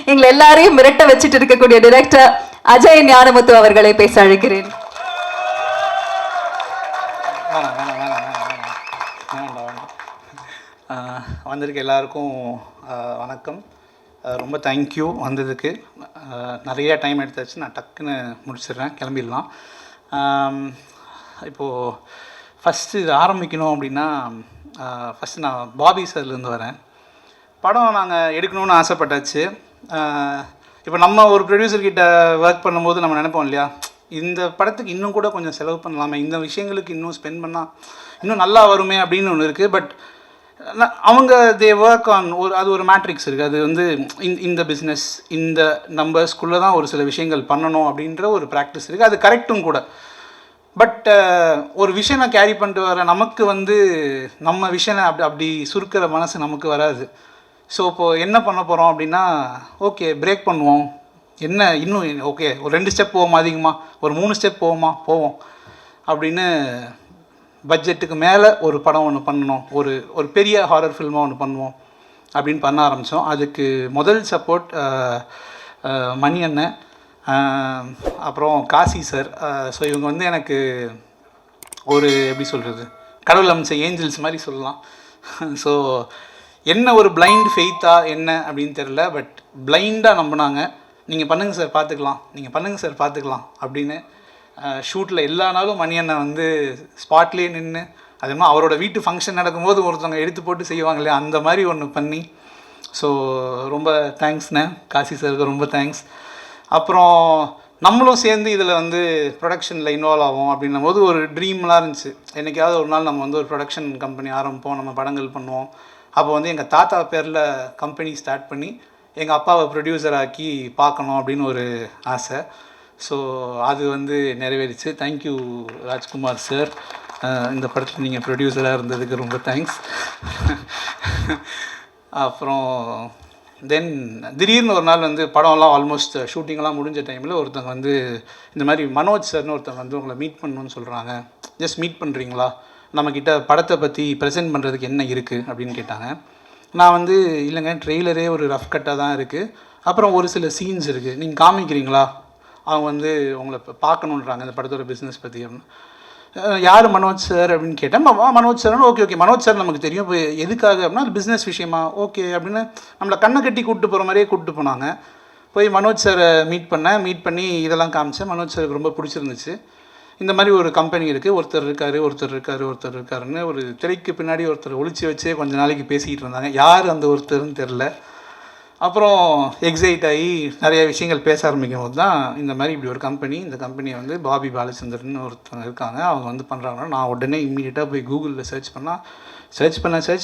எங்களை எல்லாரையும் மிரட்ட வச்சுட்டு இருக்கக்கூடிய டைரக்டர் அஜய் ஞானமுத்து அவர்களை பேச அழைக்கிறேன். வந்திருக்க எல்லாருக்கும் வணக்கம். ரொம்ப தேங்க்யூ வந்ததுக்கு. நிறைய டைம் எடுத்தாச்சு, நான் டக்குன்னு முடிச்சிடுறேன், கிளம்பிடலாம். இப்போது ஃபஸ்ட்டு இது ஆரம்பிக்கணும் அப்படின்னா, ஃபஸ்ட்டு நான் பாபி சார்லேருந்து வரேன். படம் நாங்கள் எடுக்கணும்னு ஆசைப்பட்டாச்சு. இப்போ நம்ம ஒரு ப்ரொடியூசர்கிட்ட ஒர்க் பண்ணும்போது நம்ம நினைப்போம் இல்லையா, இந்த படத்துக்கு இன்னும் கூட கொஞ்சம் செலவு பண்ணலாமே, இந்த விஷயங்களுக்கு இன்னும் ஸ்பெண்ட் பண்ணால் இன்னும் நல்லா வருமே அப்படின்னு ஒன்று இருக்குது. பட் அவங்க தே ஒர்க் ஆன் அது ஒரு மேட்ரிக்ஸ் இருக்குது. அது வந்து இந்த பிஸ்னஸ் இந்த நம்பர்ஸ்குள்ளே தான் ஒரு சில விஷயங்கள் பண்ணணும் அப்படின்ற ஒரு ப்ராக்டிஸ் இருக்குது. அது கரெக்டும் கூட. பட் ஒரு விஷயம் நான் கேரி பண்ணிட்டு வர நமக்கு வந்து நம்ம விஷயம் அப்படி சுருக்கிற மனசு நமக்கு வராது. ஸோ இப்போது என்ன பண்ண போகிறோம் அப்படின்னா, ஓகே பிரேக் பண்ணுவோம், என்ன இன்னும் ஓகே ஒரு 2 ஸ்டெப் போவோமா, அதிகமாக ஒரு 3 ஸ்டெப் போவோம் அப்படின்னு பட்ஜெட்டுக்கு மேலே ஒரு படம் ஒன்று பண்ணணும், ஒரு பெரிய ஹாரர் ஃபில்மாக ஒன்று பண்ணுவோம் அப்படின்னு பண்ண ஆரம்பித்தோம். அதுக்கு முதல் சப்போர்ட் மணி அண்ணன், அப்புறம் காசி சார். ஸோ இவங்க வந்து எனக்கு ஒரு எப்படி சொல்கிறது, கடவுள் அமைச்ச ஏஞ்சல்ஸ் மாதிரி சொல்லலாம். ஸோ என்ன ஒரு பிளைண்ட் ஃபெய்த்தா என்ன அப்படின்னு தெரில, பட் பிளைண்டாக நம்பினாங்க. நீங்கள் பண்ணுங்கள் சார் பார்த்துக்கலாம், நீங்கள் பண்ணுங்கள் சார் பார்த்துக்கலாம் அப்படின்னு. ஷூட்டில் எல்லா நாளும் மணி அண்ணன் வந்து ஸ்பாட்லேயே நின்று, அதே மாதிரி அவரோட வீட்டு ஃபங்க்ஷன் நடக்கும்போது ஒருத்தவங்க எடுத்து போட்டு செய்வாங்க இல்லையா, அந்த மாதிரி ஒன்று பண்ணி. ஸோ ரொம்ப தேங்க்ஸ்ண்ணே, காசி சாருக்கு ரொம்ப தேங்க்ஸ். அப்புறம் நம்மளும் சேர்ந்து இதில் வந்து ப்ரொடக்ஷனில் இன்வால்வ் ஆகும் அப்படின்னும் போது ஒரு ட்ரீம்லாம் இருந்துச்சு. என்றைக்காவது ஒரு நாள் நம்ம வந்து ஒரு ப்ரொடக்ஷன் கம்பெனி ஆரம்பிப்போம், நம்ம படங்கள் பண்ணுவோம். அப்போ வந்து எங்கள் தாத்தா பேரில் கம்பெனி ஸ்டார்ட் பண்ணி எங்கள் அப்பாவை ப்ரொடியூசர் ஆக்கி பார்க்கணும் அப்படின்னு ஒரு ஆசை. ஸோ அது வந்து நிறைவேறிச்சு. தேங்க்யூ ராஜ்குமார் சார், இந்த படத்தில் நீங்கள் ப்ரொடியூசராக இருந்ததுக்கு ரொம்ப தேங்க்ஸ். அப்புறம் தென் திடீர்னு ஒரு நாள் வந்து படம்லாம் ஆல்மோஸ்ட் ஷூட்டிங்லாம் முடிஞ்ச டைமில் ஒருத்தவங்க வந்து இந்த மாதிரி மனோஜ் சார்னு ஒருத்தவங்க வந்து உங்களை மீட் பண்ணணுன்னு சொல்கிறாங்க, ஜஸ்ட் மீட் பண்ணுறீங்களா, நம்மக்கிட்ட படத்தை பற்றி ப்ரெசென்ட் பண்ணுறதுக்கு என்ன இருக்குது அப்படின்னு கேட்டாங்க. நான் வந்து இல்லைங்க, ட்ரெய்லரே ஒரு ரஃப் கட்டாக தான் இருக்குது, அப்புறம் ஒரு சில சீன்ஸ் இருக்குது, நீங்கள் காமிக்கிறீங்களா, அவங்க வந்து உங்களை பார்க்கணுன்றாங்க இந்த படத்தோட பிஸ்னஸ் பற்றி அப்படின்னு. யார் மனோஜ் சார் அப்படின்னு கேட்டேன். மனோஜ் சார்னு ஓகே நமக்கு தெரியும், இப்போ எதுக்காக அப்படின்னா அது பிஸ்னஸ் விஷயமா, ஓகே அப்படின்னு நம்மளை கண்ணை கட்டி கூப்பிட்டு போகிற மாதிரியே கூப்பிட்டு போனாங்க. போய் மனோஜ் சாரை மீட் பண்ணி இதெல்லாம் காமிச்சேன். மனோஜ் சாருக்கு ரொம்ப பிடிச்சிருந்துச்சு. இந்த மாதிரி ஒரு கம்பெனி இருக்குது, ஒருத்தர் இருக்காருன்னு ஒரு திரைக்கு பின்னாடி ஒருத்தர் ஒளிச்சு வச்சே கொஞ்ச நாளைக்கு பேசிக்கிட்டு இருந்தாங்க. யார் அந்த ஒருத்தர்னு தெரில. அப்புறம் எக்ஸைட் ஆகி நிறைய விஷயங்கள் பேச ஆரம்பிக்கும் போது தான் இந்த மாதிரி இப்படி ஒரு கம்பெனி, இந்த கம்பெனியை வந்து பாபி பாலச்சந்திரன் ஒருத்தவங்க இருக்காங்க, அவங்க வந்து பண்ணுறாங்கன்னா, நான் உடனே இம்மீடியட்டாக போய் கூகுளில் சர்ச்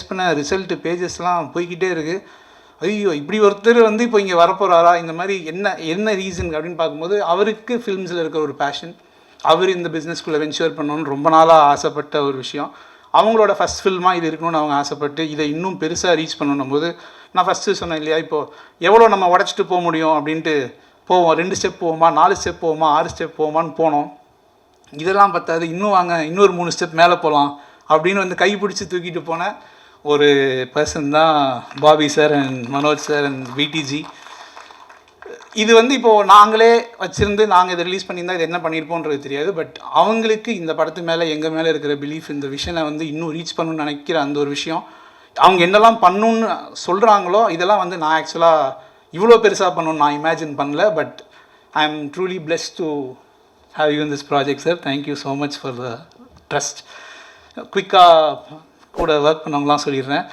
பண்ண ரிசல்ட்டு பேஜஸ்லாம் போய்கிட்டே இருக்குது. ஐயோ இப்படி ஒருத்தர் வந்து இப்போ இங்கே வரப்போகிறாரா, இந்த மாதிரி என்ன ரீசன் அப்படின்னு பார்க்கும்போது அவருக்கு ஃபிலிம்ஸில் இருக்கிற ஒரு பேஷன், அவர் இந்த பிஸ்னஸ்குள்ளே வென்ச்சர் பண்ணணுன்னு ரொம்ப நாளாக ஆசைப்பட்ட ஒரு விஷயம். அவங்களோட ஃபஸ்ட் ஃபில்மாக இது இருக்கணும்னு அவங்க ஆசைப்பட்டு இதை இன்னும் பெருசாக ரீச் பண்ணணும் போது, நான் ஃபஸ்ட்டு சொன்னேன் இல்லையா, இப்போது எவ்வளோ நம்ம உடச்சிட்டு போக முடியும் அப்படின்ட்டு போவோம். 2 ஸ்டெப் போவோமா, 4 ஸ்டெப் போவோமா, 6 ஸ்டெப் போவோமான்னு போனோம். இதெல்லாம் பத்தாது, இன்னும் வாங்க இன்னொரு 3 ஸ்டெப் மேலே போகலாம் அப்படின்னு வந்து கைப்பிடிச்சி தூக்கிட்டு போன ஒரு பர்சன் தான் Bobby sir and Manoj sir and VDG. இது வந்து இப்போது நாங்களே வச்சுருந்து நாங்கள் இதை ரிலீஸ் பண்ணியிருந்தால் இது என்ன பண்ணியிருப்போன்றது தெரியாது. பட் அவங்களுக்கு இந்த படத்து மேலே எங்கள் மேலே இருக்கிற பிலீஃப், இந்த விஷயம் வந்து இன்னும் ரீச் பண்ணணும்னு நினைக்கிற அந்த ஒரு விஷயம், அவங்க என்னெல்லாம் பண்ணணுன்னு சொல்கிறாங்களோ இதெல்லாம் வந்து நான் ஆக்சுவலாக இவ்வளோ பெருசாக பண்ணணும்னு நான் இமேஜின் பண்ணல. But I am truly blessed to have you in this project sir. Thank you so much for the trust. குயிக்காக கூட ஒர்க் பண்ணவங்களாம் சொல்லிடுறேன்.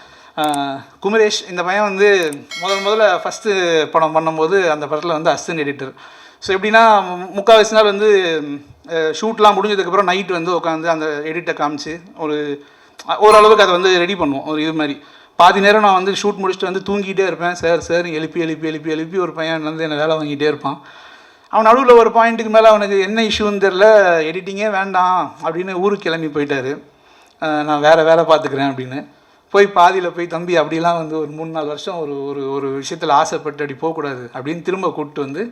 குமரேஷ், இந்த பையன் வந்து முதல்ல ஃபஸ்ட்டு படம் பண்ணும்போது அந்த படத்தில் வந்து அசிஸ்டன்ட் எடிட்டர். ஸோ எப்படின்னா முக்கால்வாசி நாள் வந்து ஷூட்லாம் முடிஞ்சதுக்கப்புறம் நைட்டு வந்து உட்காந்து அந்த எடிட்டை காமிச்சு ஓரளவுக்கு அதை வந்து ரெடி பண்ணுவோம். ஒரு இது மாதிரி பாதி நேரம் நான் வந்து ஷூட் முடிச்சுட்டு வந்து தூங்கிட்டே இருப்பேன். சார் எழுப்பி ஒரு பையன் வந்து என்னை வேலை வாங்கிட்டே இருப்பான். அவன் நடுவில் ஒரு பாயிண்ட்டுக்கு மேலே அவனுக்கு என்ன இஷ்யூன்னு தெரில, எடிட்டிங்கே வேண்டாம் அப்படின்னு ஊருக்கு கிளம்பி போயிட்டார். நான் வேறு வேலை பார்த்துக்கிறேன் அப்படின்னு பாதியில் போய் தம்பி அப்படிலாம் வந்து ஒரு 3-4 வருஷம் ஒரு விஷயத்தில் ஆசைப்பட்டு அப்படி போகக்கூடாது அப்படின்னு திரும்ப கூப்பிட்டு வந்து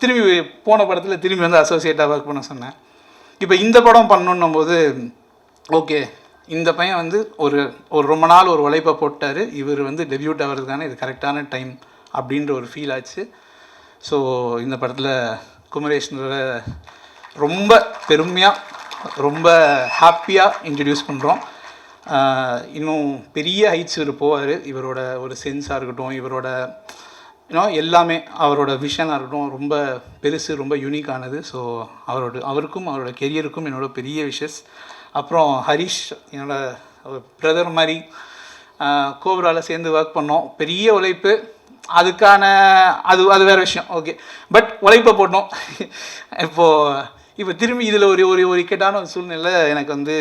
திரும்பி போன படத்தில் திரும்பி வந்து அசோசியேட்டாக ஒர்க் பண்ண சொன்னேன். இப்போ இந்த படம் பண்ணணும் போது ஓகே இந்த பையன் வந்து ஒரு ரொம்ப நாள் ஒரு உழைப்பை போட்டார், இவர் வந்து டெபியூட் ஆகிறதுக்கான இது கரெக்டான டைம் அப்படின்ற ஒரு ஃபீல் ஆச்சு. ஸோ இந்த படத்தில் குமரேஷ்னரை ரொம்ப பெருமையாக ரொம்ப ஹாப்பியாக இன்ட்ரடியூஸ் பண்ணுறோம். இன்னும் பெரிய ஹைட்ஸ் இவர் போவார். இவரோட ஒரு சென்ஸாக இருக்கட்டும், இவரோட எல்லாமே, அவரோட விஷனாக இருக்கட்டும், ரொம்ப பெருசு, ரொம்ப யூனிக்கானது. ஸோ அவருக்கும் அவரோட கெரியருக்கும் என்னோட பெரிய விஷஸ். அப்புறம் ஹரிஷ் என்னோடய பிரதர் மாதிரி, கோப்ராவில் சேர்ந்து ஒர்க் பண்ணோம். பெரிய உழைப்பு, அதுக்கான அது வேறு விஷயம். ஓகே, பட் உழைப்பை போட்டோம். இப்போ திரும்பி இதில் ஒரு இக்கட்டான ஒரு சூழ்நிலை எனக்கு வந்து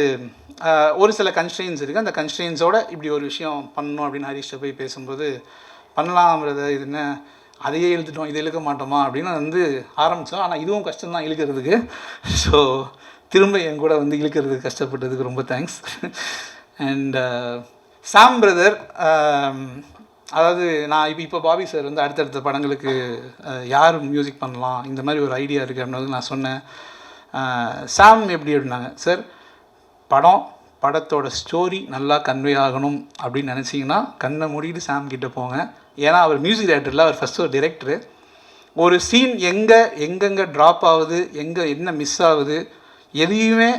ஒரு சில கன்ஸ்ட்ரெயின்ஸ் இருக்குது. அந்த கன்ஸ்ட்ரெயின்ஸோட இப்படி ஒரு விஷயம் பண்ணணும் அப்படின்னு ஹரிஷ்ட போய் பேசும்போது, பண்ணலாம்ன்றத இது என்ன அதையே இழுத்துட்டோம், இதை இழுக்க மாட்டோமா அப்படின்னு வந்து ஆரம்பித்தோம். ஆனால் இதுவும் கஷ்டம்தான் இழுக்கிறதுக்கு. ஸோ திரும்ப என் கூட வந்து இழுக்கிறதுக்கு கஷ்டப்பட்டதுக்கு ரொம்ப தேங்க்ஸ். அண்ட் சாம் பிரதர், அதாவது நான் இப்போ பாபி சார் வந்து அடுத்தடுத்த படங்களுக்கு யார் மியூசிக் பண்ணலாம் இந்த மாதிரி ஒரு ஐடியா இருக்குது அப்படின்னு நான் சொன்னேன். சாம் எப்படி அப்படின்னாங்க, சார் படத்தோட ஸ்டோரி நல்லா கன்வே ஆகணும் அப்படின்னு நினச்சிங்கன்னா கண்ணை மூடிட்டு சாம் கிட்டே போங்க. ஏன்னா அவர் மியூசிக் டைரக்டரில் அவர் ஃபஸ்ட்டு ஒரு டிரெக்டரு. ஒரு சீன் எங்கெங்கே ட்ராப் ஆகுது, என்ன மிஸ் ஆகுது, எதையுமே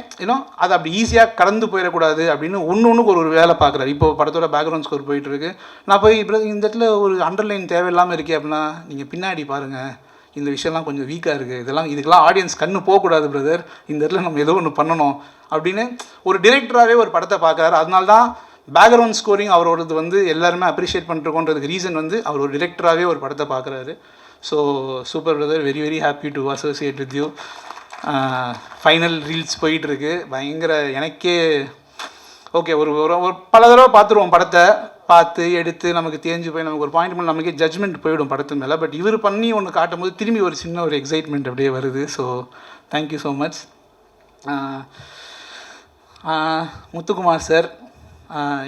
அது அப்படி ஈஸியாக கடந்து போயிடக்கூடாது அப்படின்னு ஒன்றுக்கு ஒரு வேலை பார்க்குறாரு. இப்போ படத்தோட பேக்ரவுண்ட் ஸ்கோர் போயிட்டுருக்கு. நான் போய் இப்போ இந்த இடத்துல ஒரு அண்டர்லைன் தேவையில்லாமல் இருக்கே அப்படின்னா, நீங்கள் பின்னாடி பாருங்கள், இந்த விஷயம்லாம் கொஞ்சம் வீக்காக இருக்குது, இதுக்கெல்லாம் ஆடியன்ஸ் கண்ணு போகக்கூடாது பிரதர், இந்த இடத்துல நம்ம ஏதோ ஒன்று பண்ணணும் அப்படின்னு ஒரு டிரெக்டராகவே ஒரு படத்தை பார்க்குறாரு. அதனால தான் பேக்ரவுண்ட் ஸ்கோரிங் அவரோடது வந்து எல்லாருமே அப்ரிஷியேட் பண்ணிருக்கோன்றதுக்கு ரீசன் வந்து அவர் ஒரு டிரெக்டராகவே ஒரு படத்தை பார்க்குறாரு. So super brother, very very happy to associate with you. Final reels போயிட்டுருக்கு. பயங்கர எனக்கே ஓகே, ஒரு பல தடவை பார்த்துருவோம் படத்தை, பார்த்து எடுத்து நமக்கு தேஞ்சு போய் நமக்கு ஒரு பாயிண்ட் பண்ணி நமக்கே ஜட்ஜ்மெண்ட் போயிடும் படத்து மேலே. பட் இவர் பண்ணி ஒன்று காட்டும் போது திரும்பி ஒரு சின்ன ஒரு எக்ஸைட்மெண்ட் அப்படியே வருது. So thank you so much. Muthukumar sir,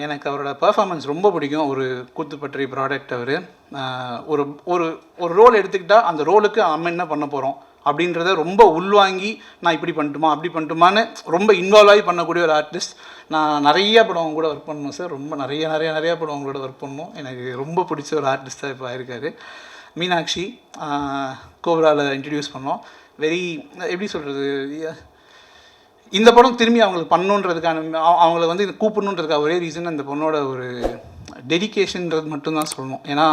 எனக்கு அவரோட பர்ஃபார்மன்ஸ் ரொம்ப பிடிக்கும். ஒரு கூத்துப்பற்றி ப்ராடக்ட் அவர். ஒரு ஒரு ரோல் எடுத்துக்கிட்டால் அந்த ரோலுக்கு நம்ம என்ன பண்ண போகிறோம் அப்படின்றத ரொம்ப உள்வாங்கி நான் இப்படி பண்ணிட்டுமா அப்படி பண்ணிட்டுமான்னு ரொம்ப இன்வால்வ் ஆகி பண்ணக்கூடிய ஒரு ஆர்டிஸ்ட். நான் நிறைய படம் அவங்க கூட ஒர்க் பண்ணணும் சார், ரொம்ப நிறைய படம் அவங்களோட ஒர்க் பண்ணணும். எனக்கு ரொம்ப பிடிச்ச ஒரு ஆர்டிஸ்ட்டாக இப்போ ஆயிருக்காரு. மீனாட்சி கோப்ராவில் இன்ட்ரடியூஸ் பண்ணோம். எப்படி சொல்கிறது, இந்த படம் திரும்பி அவங்களுக்கு பண்ணணுன்றதுக்கான அவங்கள வந்து இது கூப்பிடணுன்றதுக்காக ஒரே ரீசன் அந்த பொண்ணோட ஒரு டெடிக்கேஷன்ன்றது மட்டும்தான் சொல்லணும். ஏன்னா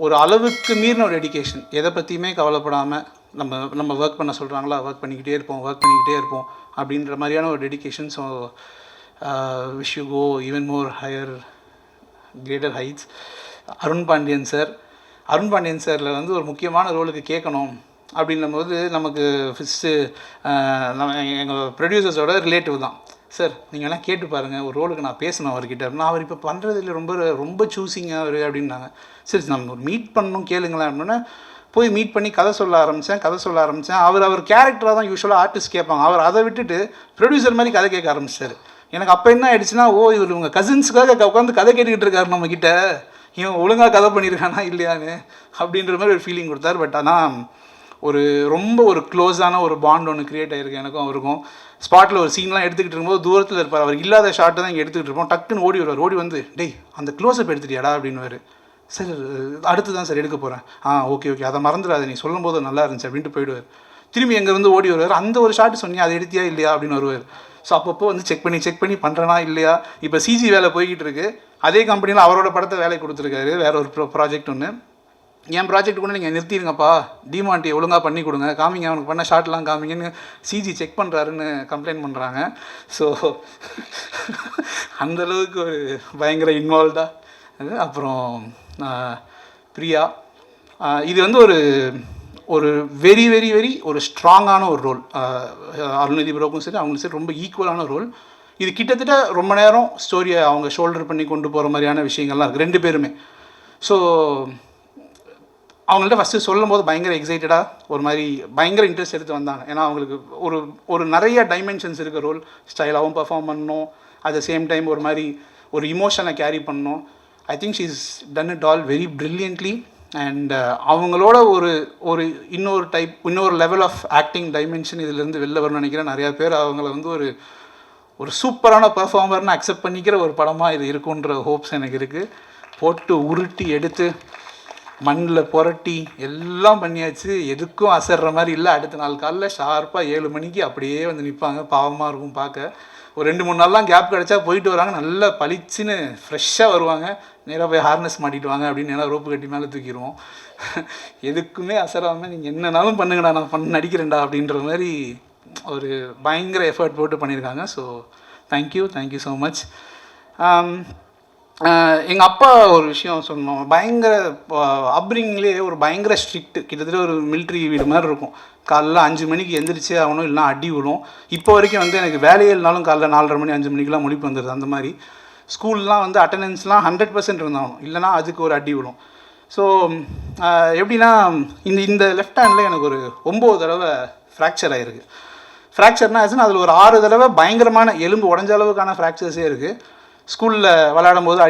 ஒரு அளவுக்கு மீறின ஒரு டெடிக்கேஷன், எதை பற்றியுமே கவலைப்படாமல் நம்ம ஒர்க் பண்ண சொல்கிறாங்களா ஒர்க் பண்ணிக்கிட்டே இருப்போம் அப்படின்ற மாதிரியான ஒரு dedication. So wish you go even more higher greater heights. Arun Pandian சாரில் வந்து ஒரு முக்கியமான ரோலுக்கு கேட்கணும் அப்படின்னும்போது நமக்கு ஃபஸ்ட்டு எங்கள் ப்ரொடியூசர்ஸோட ரிலேட்டிவ் தான். சார் நீங்கள் வேணால் கேட்டு பாருங்கள், ஒரு ரோலுக்கு நான் பேசணும் அவர்கிட்ட அப்படின்னா, அவர் இப்போ பண்ணுறதில்ல, ரொம்ப சூஸிங்காக அவர் அப்படின்னாங்க. சரி நம்ம ஒரு மீட் பண்ணணும் கேளுங்களேன் அப்படின்னா போய் மீட் பண்ணி கதை சொல்ல ஆரம்பித்தேன். அவர் கேரக்டராக தான் யூஸ்வலாக ஆர்டிஸ்ட் கேட்பாங்க. அவர் அதை விட்டுட்டு ப்ரொடியூசர் மாதிரி கதை கேட்க ஆரம்பிச்சார். எனக்கு அப்போ என்ன ஆகிடுச்சுன்னா, இவர் உங்கள் கசின்ஸுக்காக உட்காந்து கதை கேட்டுக்கிட்டு இருக்காரு நம்மக்கிட்ட, இவன் ஒழுங்காக கதை பண்ணியிருக்கானா இல்லையான்னு அப்படின்ற மாதிரி ஒரு ஃபீலிங் கொடுத்தார். பட் ஆனால் ரொம்ப க்ளோஸான ஒரு பாண்ட் ஒன்று க்ரியேட் ஆகிருக்கு எனக்கும் அவருக்கும். ஸ்பாட்டில் ஒரு சீன்லாம் எடுத்துக்கிட்டு இருக்கும்போது தூரத்தில் இருப்பார், அவர் இல்லாத ஷாட்டை தான் இங்கே எடுத்துக்கிட்டு இருப்போம். டக்குன்னு ஓடி வந்து டேய் அந்த க்ளோஸ்அப் எடுத்துட்டியாடா அப்படின்னுவார். சார் அடுத்து தான் சார் எடுக்க போகிறேன். ஓகே அதை மறந்துடாது, நீ சொல்லும் போது நல்லா இருந்துச்சு அப்படின்ட்டு போயிடுவார். திரும்பி எங்கே வந்து ஓடி வருவார், அந்த ஒரு ஷாட்டு சொன்னியா அதை எடுத்தியா இல்லையா அப்படின்னு வருவார். ஸோ அப்பப்போ வந்து செக் பண்ணி பண்ணுறேனா இல்லையா. இப்போ சிஜி வேலை போய்கிட்டு இருக்கு, அதே கம்பெனியில் அவரோட படத்தை வேலை கொடுத்துருக்காரு, வேற ஒரு ப்ராஜெக்ட் ஒன்று. என் ப்ராஜெக்ட் கூட நீங்கள் நிறுத்திடுங்கப்பா, டிமாண்டி ஒழுங்காக பண்ணி கொடுங்க, காமிங்க அவனுக்கு பண்ண ஷார்ட்லாம் காமிங்கன்னு சிஜி செக் பண்ணுறாருன்னு கம்ப்ளைண்ட் பண்ணுறாங்க. ஸோ அந்தளவுக்கு ஒரு பயங்கர இன்வால்வ்டாக அது. அப்புறம் பிரியா, இது வந்து ஒரு வெரி வெரி வெரி ஒரு ஸ்ட்ராங்கான ஒரு ரோல். அருள்நிதி ப்ரோக்கும் சரி அவங்களும் சரி ரொம்ப ஈக்குவலான ரோல். இது கிட்டத்தட்ட ரொம்ப நேரம் ஸ்டோரியை அவங்க ஷோல்டர் பண்ணி கொண்டு போகிற மாதிரியான விஷயங்கள்லாம் இருக்குது ரெண்டு பேருமே. ஸோ அவங்கள்ட்ட ஃபஸ்ட்டு சொல்லும் போது பயங்கர எக்ஸைட்டடாக ஒரு மாதிரி பயங்கர இன்ட்ரெஸ்ட் எடுத்து வந்தாங்க. ஏன்னா அவங்களுக்கு ஒரு நிறைய டைமென்ஷன்ஸ் இருக்க ரோல், ஸ்டைலாகவும் பர்ஃபார்ம் பண்ணணும், அட் த சேம் டைம் ஒரு மாதிரி ஒரு இமோஷனை கேரி பண்ணணும். I think she is done it all very brilliantly. And அவங்களோட இன்னொரு லெவல் ஆஃப் ஆக்டிங் டைமென்ஷன் இதிலேருந்து வெளில வரணும்னு நினைக்கிறேன். நிறையா பேர் அவங்கள வந்து ஒரு சூப்பரான பர்ஃபார்மர்னு அக்செப்ட் பண்ணிக்கிற ஒரு படமாக இது இருக்குன்ற ஹோப்ஸ் எனக்கு இருக்குது. போட்டு உருட்டி எடுத்து மண்ணில் புரட்டி எல்லாம் பண்ணியாச்சு, எதுக்கும் அசர்ற மாதிரி இல்லை. அடுத்த நாள் காலைல ஷார்ப்பாக 7 மணிக்கு அப்படியே வந்து நிற்பாங்க. பாவமாக இருக்கும் பார்க்க. ஒரு 2-3 நாள்லாம் கேப் கிடச்சா போயிட்டு வராங்க, நல்லா பளிச்சுன்னு ஃப்ரெஷ்ஷாக வருவாங்க. நேராக போய் ஹார்னஸ் மாட்டிட்டு வாங்க அப்படின்னு நேராக ரோப்பு கட்டி மேலே தூக்கிடுவோம். எதுக்குமே அசராமல் நீங்கள் என்னன்னாலும் பண்ணுங்கடா, நான் நடிக்கிறேன்டா அப்படின்ற மாதிரி ஒரு பயங்கர எஃபர்ட் போட்டு பண்ணியிருக்காங்க. So thank you so much. எங்கள் அப்பா ஒரு விஷயம் சொன்னோம், பயங்கர அப்ரிங்லேயே ஒரு பயங்கர ஸ்ட்ரிக்ட்டு, கிட்டத்தட்ட ஒரு மிலிட்ரி வீடு மாதிரி இருக்கும். காலைல 5 மணிக்கு எந்திரிச்சு ஆகணும், இல்லைனா அடி விழும். இப்போ வரைக்கும் வந்து எனக்கு வேலையே இல்லைனாலும் காலைல 4:30 மணி 5 மணிக்கெலாம் முழிப்பு வந்துடுது. அந்த மாதிரி ஸ்கூல்லாம் வந்து அட்டண்டன்ஸ்லாம் 100% இருந்தாகணும், இல்லைனா அதுக்கு ஒரு அடி விழும். ஸோ எப்படின்னா இந்த லெஃப்ட் ஹேண்டில் எனக்கு ஒரு 9 தடவை ஃப்ராக்சர் ஆகிருக்கு. ஃப்ராக்சர்னா ஆச்சுன்னா அதில் ஒரு 6 தடவை பயங்கரமான எலும்பு உடஞ்ச அளவுக்கான ஃப்ராக்சர்ஸே இருக்குது. ஸ்கூலில் விளையாடும் போது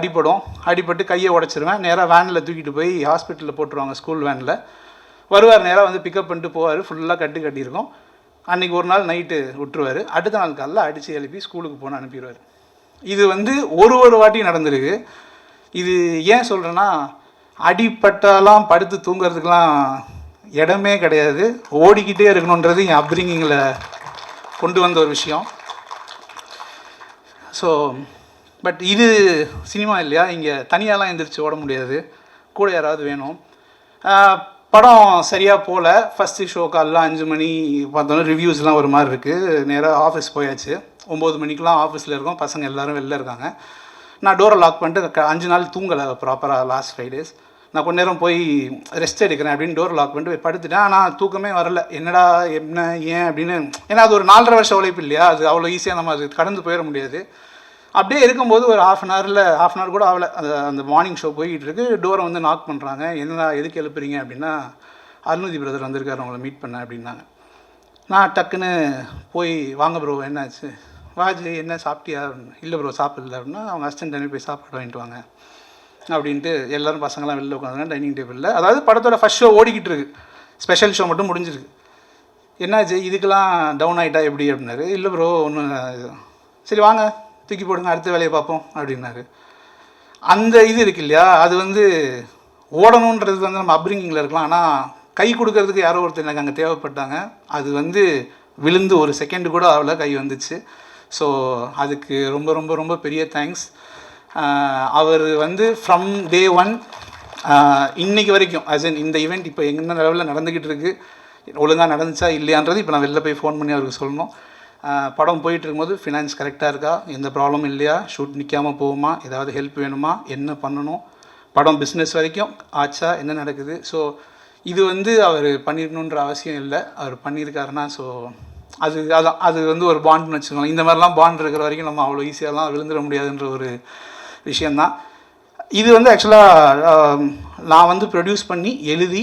அடிபட்டு கையை உடச்சிருவேன். நேராக வேனில் தூக்கிட்டு போய் ஹாஸ்பிட்டலில் போட்டுருவாங்க, ஸ்கூல் வேனில். வருவார், நேராக வந்து பிக்கப் பண்ணிட்டு போவார். ஃபுல்லாக கட்டியிருக்கோம். அன்றைக்கி ஒரு நாள் நைட்டு விட்டுருவார். அடுத்த நாள் காலைல அடித்து எழுப்பி ஸ்கூலுக்கு போன அனுப்பிடுவார். இது வந்து ஒரு வாட்டி நடந்திருக்கு. இது ஏன் சொல்கிறேன்னா, அடிப்பட்டாலாம் படுத்து தூங்குறதுக்கெலாம் இடமே கிடையாது, ஓடிக்கிட்டே இருக்கணுன்றது என் அப்ரிங்கிங்கில் கொண்டு வந்த ஒரு விஷயம். ஸோ பட் இது சினிமா இல்லையா, இங்கே தனியாலாம் எந்திரிச்சு ஓட முடியாது, கூட யாராவது வேணும். படம் சரியாக போகல. ஃபஸ்ட்டு ஷோ காலைல 5 மணி பார்த்தோன்னா ரிவ்யூஸ்லாம் ஒரு மாதிரி இருக்குது. நேராக ஆஃபீஸ் போயாச்சு. 9 மணிக்கெலாம் ஆஃபீஸில் இருக்கோம். பசங்க எல்லோரும் வெளில இருக்காங்க. நான் டோரை லாக் பண்ணிட்டு 5 நாள் தூங்கலை ப்ராப்பராக. லாஸ்ட் 5 days நான் கொஞ்ச நேரம் போய் ரெஸ்ட் எடுக்கிறேன் அப்படின்னு டோர் லாக் பண்ணிட்டு போய் படுத்துட்டேன். ஆனால் தூக்கமே வரல. என்னடா என்ன ஏன் அப்படின்னு, ஏன்னா அது ஒரு 4.5 வருஷ உழைப்பு இல்லையா, அது அவ்வளோ ஈஸியாக நம்ம அது கடந்து போயிட முடியாது. அப்படியே இருக்கும்போது ஒரு half an hour கூட ஆகலை, அந்த மார்னிங் ஷோ போய்கிட்டு இருக்கு. டோரை வந்து நாக் பண்ணுறாங்க. என்ன எதுக்கு எழுப்புறீங்க அப்படின்னா, அருணதி பிரதர் வந்திருக்காரு, அவங்கள மீட் பண்ண அப்படின்னாங்க. நான் டக்குன்னு போய், வாங்க ப்ரோ என்னாச்சு, வாஜி என்ன சாப்பிட்டியா, இல்லை ப்ரோ சாப்பிடல அப்படின்னா, அவங்க அசிஸ்டன்ட் டைனிங் போய் சாப்பாடு வாங்கிட்டு வாங்க அப்படின்ட்டு எல்லோரும் பசங்களாம் வெளில உட்காந்துங்க டைனிங் டேபிளில். அதாவது படத்தோட ஃபஸ்ட் ஷோ ஓடிக்கிட்டு இருக்கு, ஸ்பெஷல் ஷோ மட்டும் முடிஞ்சிருக்கு. என்னாச்சு இதுக்கெல்லாம் டவுன் ஆகிட்டா எப்படி அப்படின்னாரு. இல்லை ப்ரோ ஒன்றும், சரி வாங்க தூக்கி போடுங்க அடுத்த வேலையை பார்ப்போம் அப்படின்னாரு. அந்த இது இருக்கு இல்லையா, அது வந்து ஓடணுன்றது வந்து நம்ம அப்ரிங்கிங்கில் இருக்கலாம், ஆனால் கை கொடுக்கறதுக்கு யாரோ ஒருத்தர் எனக்கு அங்கே தேவைப்பட்டாங்க. அது வந்து விழுந்து ஒரு செகண்டு கூட ஆகல, கை வந்துச்சு. ஸோ அதுக்கு ரொம்ப ரொம்ப ரொம்ப பெரிய தேங்க்ஸ். அவர் வந்து ஃப்ரம் day 1 இன்றைக்கி வரைக்கும், இந்த ஈவெண்ட் இப்போ என்ன லெவலில் நடந்துக்கிட்டு இருக்குது, ஒழுங்காக நடந்துச்சா இல்லையான்றது இப்போ நான் வெளில போய் ஃபோன் பண்ணி அவருக்கு சொல்லணும். படம் போயிட்டு இருக்கும்போது ஃபினான்ஸ் கரெக்டாக இருக்கா, எந்த ப்ராப்ளமும் இல்லையா, ஷூட் நிற்காமல் போகுமா, ஏதாவது ஹெல்ப் வேணுமா, என்ன பண்ணணும், படம் பிஸ்னஸ் வரைக்கும் ஆச்சா, என்ன நடக்குது. ஸோ இது வந்து அவர் பண்ணிடணுன்ற அவசியம் இல்லை, அவர் பண்ணியிருக்காருன்னா ஸோ அது வந்து ஒரு பாண்டுன்னு வச்சுக்கோங்க. இந்த மாதிரிலாம் பாண்ட் இருக்கிற வரைக்கும் நம்ம அவ்வளோ ஈஸியாகலாம் விழுந்துட முடியாதுன்ற ஒரு விஷயந்தான். இது வந்து ஆக்சுவலாக நான் வந்து ப்ரொடியூஸ் பண்ணி எழுதி,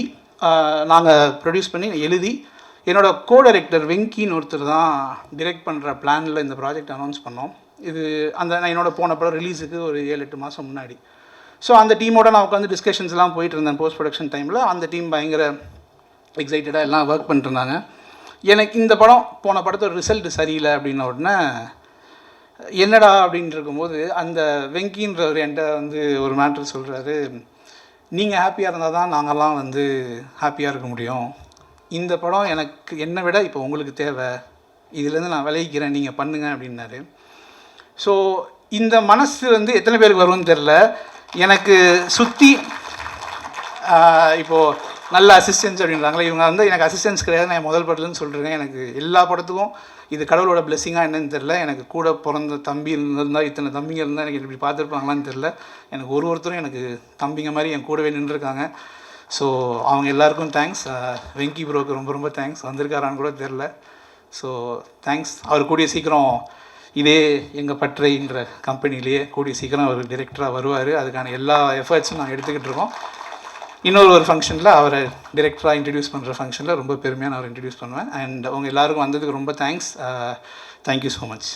என்னோடய கோ-டைரக்டர் வெங்கின்னு ஒருத்தர் தான் டிரெக்ட் பண்ணுற பிளானில் இந்த ப்ராஜெக்ட் அனௌன்ஸ் பண்ணோம். இது நான் என்னோட போன படம் ரிலீஸுக்கு ஒரு 7-8 மாதம் முன்னாடி. ஸோ அந்த டீமோட நான் உட்காந்து டிஸ்கஷன்ஸ்லாம் போயிட்டு இருந்தேன் போஸ்ட் ப்ரொடக்ஷன் டைமில். அந்த டீம் பயங்கர எக்ஸைட்டடாக எல்லாம் ஒர்க் பண்ணிட்டு இருந்தாங்க. எனக்கு இந்த போன படத்தோட ரிசல்ட் சரியில்லை அப்படின்ன உடனே என்னடா அப்படின்னு இருக்கும்போது, அந்த வெங்கின்றவர் என்கிட்ட வந்து ஒரு மேட்ரு சொல்கிறாரு, நீங்கள் ஹாப்பியாக இருந்தால் தான் நாங்கள்லாம் வந்து ஹாப்பியாக இருக்க முடியும். இந்த படம் எனக்கு என்னை விட இப்போ உங்களுக்கு தேவை, இதுலேருந்து நான் விளைவிக்கிறேன், நீங்கள் பண்ணுங்க அப்படின்னாரு. ஸோ இந்த மனசு வந்து எத்தனை பேருக்கு வரும்னு தெரில. எனக்கு சுற்றி இப்போது நல்ல அசிஸ்டன்ஸ் அப்படின்றாங்களே, இவங்க வந்து எனக்கு அசிஸ்டன்ஸ் கிடையாது, நான் முதல் படத்துலன்னு சொல்லிருக்கேன். எனக்கு எல்லா படத்துக்கும் இது கடவுளோட பிளெஸிங்காக என்னன்னு தெரில. எனக்கு கூட பிறந்த தம்பி இருந்தால், இத்தனை தம்பிங்க இருந்தால் எனக்கு இப்படி பார்த்துருப்பாங்களான்னு தெரில. எனக்கு ஒருத்தரும் எனக்கு தம்பிங்க மாதிரி என் கூடவே நின்றுருக்காங்க. ஸோ அவங்க எல்லாருக்கும் தேங்க்ஸ். வெங்கி ப்ரோக்கு ரொம்ப ரொம்ப தேங்க்ஸ், வந்திருக்காரான்னு கூட தெரில. So thanks. அவர் கூடிய சீக்கிரம் இதே எங்கள் பற்றைன்ற கம்பெனிலேயே கூடிய சீக்கிரம் அவர் டிரெக்டராக வருவார். அதுக்கான எல்லா எஃபர்ட்ஸும் நாங்கள் எடுத்துக்கிட்டு இருக்கோம். இன்னொரு ஃபங்க்ஷனில் அவரை டிரெக்டராக இன்ட்ரடியூஸ் பண்ணுற ஃபங்க்ஷனில் ரொம்ப பெருமையாக நான் அவரை இன்ட்ரடியூஸ் பண்ணுவேன். அண்ட் அவங்க எல்லாருக்கும் வந்ததுக்கு ரொம்ப தேங்க்ஸ். Thank you so much.